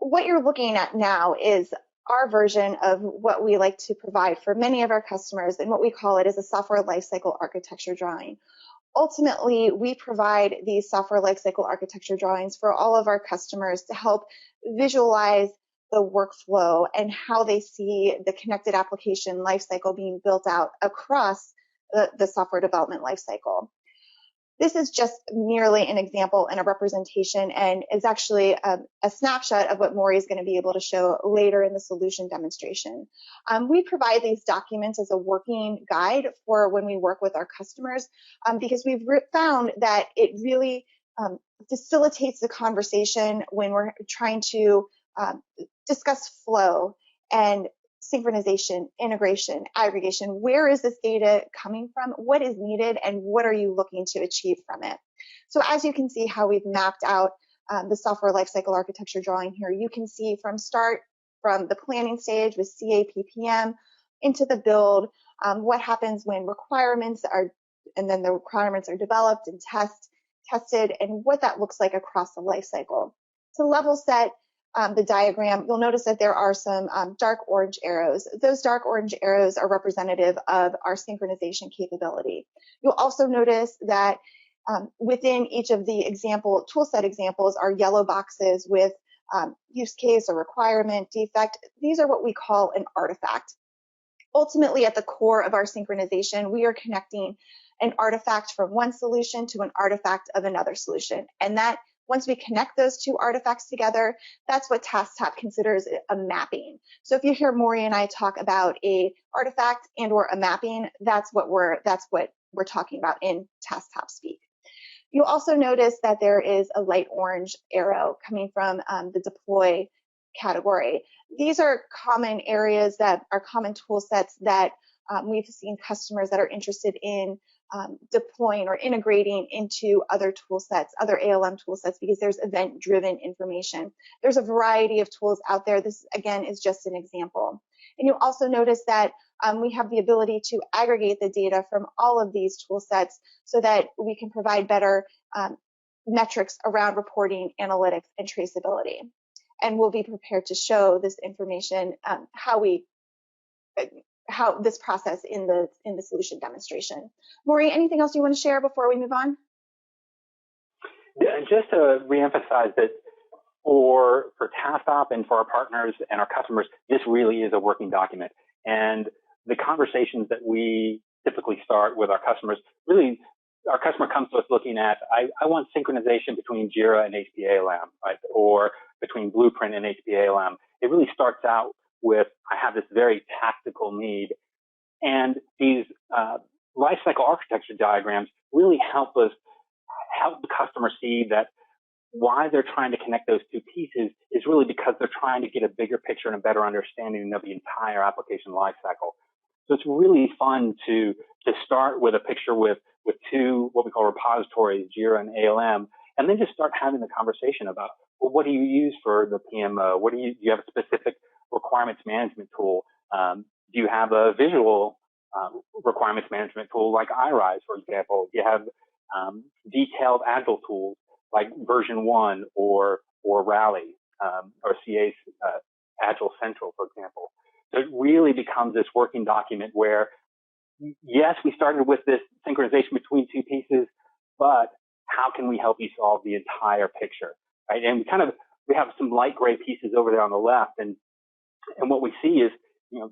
what you're looking at now is our version of what we like to provide for many of our customers, and what we call it is a software lifecycle architecture drawing. Ultimately, we provide these software lifecycle architecture drawings for all of our customers to help visualize the workflow and how they see the connected application lifecycle being built out across the software development lifecycle. This is just merely an example and a representation, and is actually a snapshot of what Maury is going to be able to show later in the solution demonstration. We provide these documents as a working guide for when we work with our customers, because we've found that it really facilitates the conversation when we're trying to discuss flow and synchronization, integration, aggregation. Where is this data coming from? What is needed, and what are you looking to achieve from it? So as you can see how we've mapped out the software lifecycle architecture drawing here, you can see from the planning stage with CAPPM into the build, what happens when requirements are, and then the requirements are developed and tested, and what that looks like across the lifecycle. To level set the diagram, you'll notice that there are some dark orange arrows. Those dark orange arrows are representative of our synchronization capability. You'll also notice that within each of the toolset examples are yellow boxes with use case or requirement, defect. These are what we call an artifact. Ultimately, at the core of our synchronization, we are connecting an artifact from one solution to an artifact of another solution. And that once we connect those two artifacts together, that's what Tasktop considers a mapping. So if you hear Maury and I talk about a artifact and or a mapping, that's what we're talking about in Tasktop speak. You'll also notice that there is a light orange arrow coming from the deploy category. These are common areas that are common tool sets that we've seen customers that are interested in deploying or integrating into other tool sets, other ALM tool sets, because there's event-driven information. There's a variety of tools out there. This, again, is just an example. And you'll also notice that we have the ability to aggregate the data from all of these tool sets so that we can provide better metrics around reporting, analytics, and traceability. And we'll be prepared to show this information, how this process in the solution demonstration. Maury, anything else you want to share before we move on? Yeah, just to reemphasize that for Tasktop and for our partners and our customers, this really is a working document. And the conversations that we typically start with our customers, really, our customer comes to us looking at, I want synchronization between Jira and HPALM, right? Or between Blueprint and HPALM. It really starts out with, I have this very tactical need. And these lifecycle architecture diagrams really help the customer see that why they're trying to connect those two pieces is really because they're trying to get a bigger picture and a better understanding of the entire application lifecycle. So it's really fun to start with a picture with two, what we call repositories, Jira and ALM, and then just start having the conversation about, well, what do you use for the PMO? Do you have a specific requirements management tool? Do you have a visual requirements management tool like iRise, for example? Do you have detailed agile tools like version 1 or Rally or CA's Agile Central, for example? So it really becomes this working document where, yes, we started with this synchronization between two pieces, but how can we help you solve the entire picture, right? And we have some light gray pieces over there on the left, and what we see is,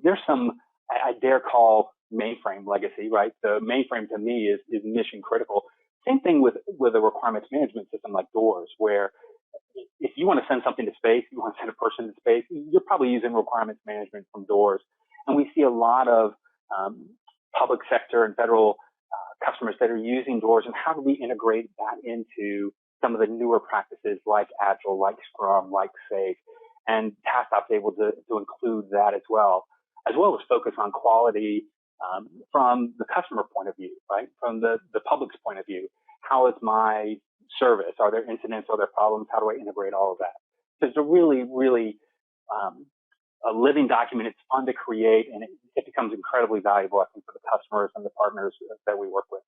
there's some, I dare call mainframe legacy, right? The mainframe to me is mission critical. Same thing with a requirements management system like Doors, where if you want to send something to space, you want to send a person to space, you're probably using requirements management from Doors. And we see a lot of public sector and federal customers that are using Doors, and how do we integrate that into some of the newer practices like Agile, like Scrum, like Safe, and Tasktop's able to include that as well as focus on quality from the customer point of view, right? From the public's point of view. How is my service? Are there incidents? Are there problems? How do I integrate all of that? So it's a really, really a living document. It's fun to create, and it becomes incredibly valuable, I think, for the customers and the partners that we work with.